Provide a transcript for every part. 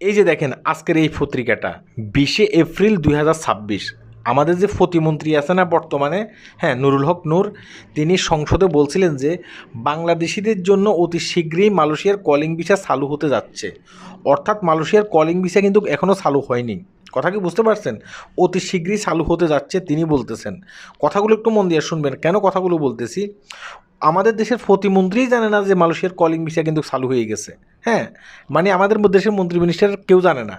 এই যে দেখেন আজকের এই পত্রিকাটা 20 এপ্রিল 2026 আমাদের যে প্রতিমন্ত্রী আছে না বর্তমানে, হ্যাঁ, নুরুল হক নূর, তিনি সংসদে বলছিলেন যে বাংলাদেশিদের জন্য অতি শীঘ্রই মালয়েশিয়ার কলিং ভিসা চালু হতে যাচ্ছে। অর্থাৎ মালয়েশিয়ার কলিং ভিসা কিন্তু এখনও চালু হয়নি। কথা কি বুঝতে পারছেন? অতি শীঘ্রই চালু হতে যাচ্ছে তিনি বলতেছেন। কথাগুলো একটু মন দিয়ে শুনবেন। কেন কথাগুলো বলতেছি? আমাদের দেশের প্রতিমন্ত্রীই জানে না যে মালয়েশিয়ার কলিং ভিসা কিন্তু চালু হয়ে গেছে। হ্যাঁ, মানে আমাদের দেশের মন্ত্রী মিনিস্টার কেউ জানে না,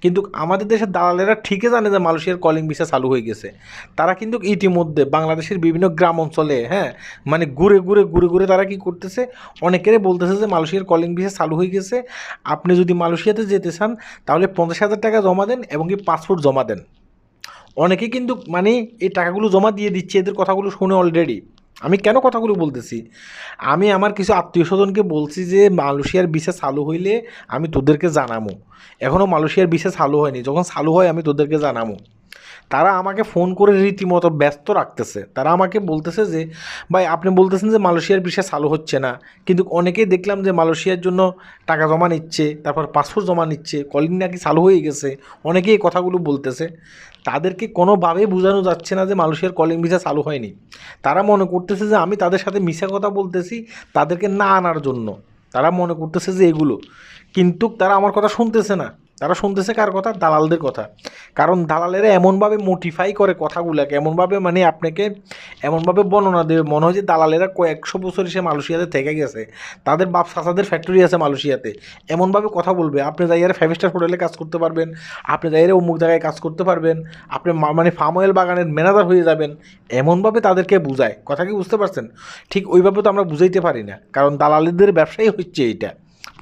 কিন্তু আমাদের দেশের দালালেরা ঠিকই জানে যে মালয়েশিয়ার কলিং ভিসা চালু হয়ে গেছে। তারা কিন্তু ইতিমধ্যে বাংলাদেশের বিভিন্ন গ্রাম অঞ্চলে, হ্যাঁ, মানে ঘুরে তারা কি করতেছে, অনেকেরই বলতেছে যে মালয়েশিয়ার কলিং ভিসা চালু হয়ে গেছে, আপনি যদি মালয়েশিয়াতে যেতে চান তাহলে 50,000 টাকা জমা দেন এবং কি পাসপোর্ট জমা দেন। অনেকে কিন্তু মানে এই টাকাগুলো জমা দিয়ে দিচ্ছে, এদের কথাগুলো শুনে অলরেডি। আমি কেন কথাগুলো বলতেছি, আমি আমার কিছু আত্মীয় স্বজনকে বলছি যে মালয়েশিয়ার ভিসা চালু হইলে আমি তোদেরকে জানাবো। এখনও মালয়েশিয়ার ভিসা চালু হয়নি, যখন চালু হয় আমি তোদেরকে জানাবো। তারা আমাকে ফোন করে রীতিমতো ব্যস্ত রাখতেছে। তারা আমাকে বলতেছে যে ভাই আপনি বলতেছেন যে মালয়েশিয়ার ভিসা চালু হচ্ছে না, কিন্তু অনেকেই দেখলাম যে মালয়েশিয়ার জন্য টাকা জমা নিচ্ছে, তারপর পাসপোর্ট জমা নিচ্ছে, কলিং নাকি চালু হয়ে গেছে। অনেকেই এই কথাগুলো বলতেছে। তাদেরকে কোনোভাবেই বোঝানো যাচ্ছে না যে মালয়েশিয়ার কলিং ভিসা চালু হয়নি। তারা মনে করতেছে যে আমি তাদের সাথে মিশা কথা বলতেছি তাদেরকে না আনার জন্য। তারা মনে করতেছে যে এগুলো, কিন্তু তারা আমার কথা শুনতেছে না। তারা শুনতেছে কার কথা? দালালদের কথা। কারণ দালালেরা এমনভাবে মোটিফাই করে কথাগুলোকে, এমনভাবে মানে আপনাকে এমনভাবে বর্ণনা দেবে মনে হয় যে দালালেরা কয়েকশো বছর এসে মালয়েশিয়াতে থেকে গেছে, তাদের বাপ চাচাদের ফ্যাক্টরি আছে মালয়েশিয়াতে। এমনভাবে কথা বলবে, আপনি যাইয়ারে 5 স্টার হোটেলে কাজ করতে পারবেন, আপনি যাইয়ারে অমুক জায়গায় কাজ করতে পারবেন, আপনি মানে ফার্ম অয়েল বাগানের ম্যানেজার হয়ে যাবেন। এমনভাবে তাদেরকে বুঝায়। কথা কি বুঝতে পারছেন? ঠিক ওইভাবে তো আমরা বুঝাইতে পারি না, কারণ দালালিদের ব্যবসাই হচ্ছে এইটা।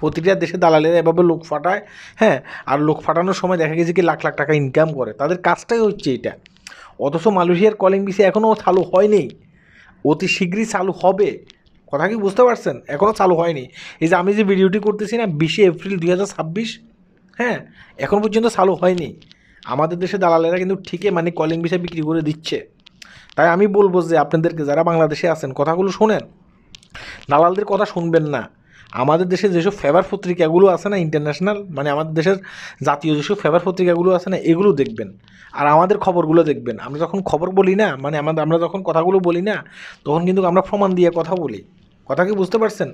প্রতিটা দেশে দালালেরা এভাবে লোক ফাটায়, হ্যাঁ, আর লোক ফাটানোর সময় দেখা গেছে কি লাখ লাখ টাকা ইনকাম করে, তাদের কাজটাই হচ্ছে এটা। অথচ মালয়েশিয়ার কলিং ভিসা এখনও চালু হয়নি, অতি শীঘ্রই চালু হবে। কথা কি বুঝতে পারছেন? এখনও চালু হয়নি। এই যে আমি যে ভিডিওটি করতেছি না, 20 এপ্রিল 2026, হ্যাঁ, এখন পর্যন্ত চালু হয়নি। আমাদের দেশে দালালেরা কিন্তু ঠিকই মানে কলিং ভিসা বিক্রি করে দিচ্ছে। তাই আমি বলবো যে আপনাদেরকে যারা বাংলাদেশে আছেন কথাগুলো শোনেন, দালালদের কথা শুনবেন না। আমাদের দেশে যেসব ফেভার পত্রিকাগুলো আছে না ইন্টারন্যাশনাল, মানে আমাদের দেশের জাতীয় যেসব ফেভার পত্রিকাগুলো আছে না, এগুলো দেখবেন আর আমাদের খবরগুলো দেখবেন। আমরা যখন খবর বলি না, মানে আমরা যখন কথাগুলো বলি না, তখন কিন্তু আমরা প্রমাণ দিয়ে কথা বলি। কথা কি বুঝতে পারছেন?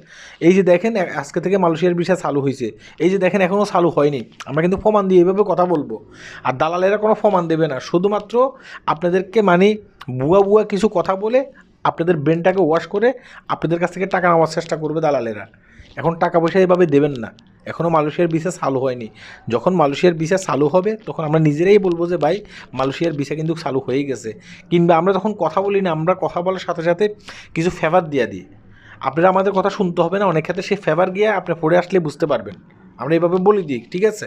এই যে দেখেন আজকে থেকে মালয়েশিয়ার ভিসা চালু হয়েছে, এই যে দেখেন এখনও চালু হয়নি, আমরা কিন্তু প্রমাণ দিয়ে এইভাবে কথা বলবো। আর দালালেরা কোনো প্রমাণ দেবে না, শুধুমাত্র আপনাদেরকে মানে বুয়া কিছু কথা বলে আপনাদের ব্রেনটাকে ওয়াশ করে আপনাদের কাছ থেকে টাকা নেওয়ার চেষ্টা করবে দালালেরা। এখন টাকা পয়সা এভাবে দেবেন না, এখনও মালয়েশিয়ার ভিসা চালু হয়নি। যখন মালয়েশিয়ার ভিসা চালু হবে তখন আমরা নিজেরাই বলবো যে ভাই মালয়েশিয়ার ভিসা কিন্তু চালু হয়ে গেছে। কিংবা আমরা যখন কথা বলি না, আমরা কথা বলার সাথে সাথে কিছু ফেভার দিয়ে দিই। আপনারা আমাদের কথা শুনতে হবে না, অনেক ক্ষেত্রে সেই ফেভার গিয়ে আপনি পড়ে আসলে বুঝতে পারবেন। আমরা এইভাবে বলে দিই, ঠিক আছে?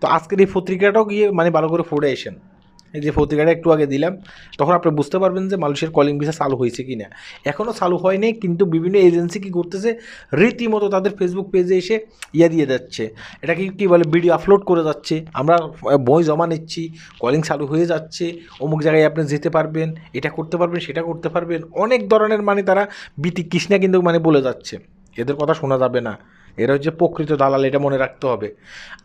তো আজকের এই পত্রিকাটাও গিয়ে মানে ভালো করে পড়ে আসেন। এই যে পত্রিকাটা একটু আগে দিলাম, তখন আপনি বুঝতে পারবেন যে মালয়েশিয়ার কলিং ভিসা চালু হয়েছে কি না। এখনও চালু হয়নি, কিন্তু বিভিন্ন এজেন্সি কী করতেছে, রীতিমতো তাদের ফেসবুক পেজে এসে দিয়ে যাচ্ছে, এটা কী বলে, ভিডিও আপলোড করে যাচ্ছে, আমরা বই জমা নিচ্ছি, কলিং চালু হয়ে যাচ্ছে, অমুক জায়গায় আপনি যেতে পারবেন, এটা করতে পারবেন, সেটা করতে পারবেন, অনেক ধরনের মানে তারা বিতি কৃষ্ণা কিন্তু মানে বলে যাচ্ছে। এদের কথা শোনা যাবে না, এরা হচ্ছে প্রকৃত দালাল, এটা মনে রাখতে হবে।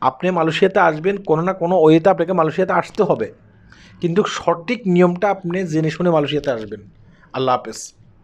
আপনি মালয়েশিয়াতে আসবেন, কোনো না কোনো ওয়েতে আপনাকে মালয়েশিয়াতে আসতে হবে, কিন্তু সঠিক নিয়মটা আপনি জেনে শুনে মালয়েশিয়াতে আসবেন। আল্লাহ হাফেজ।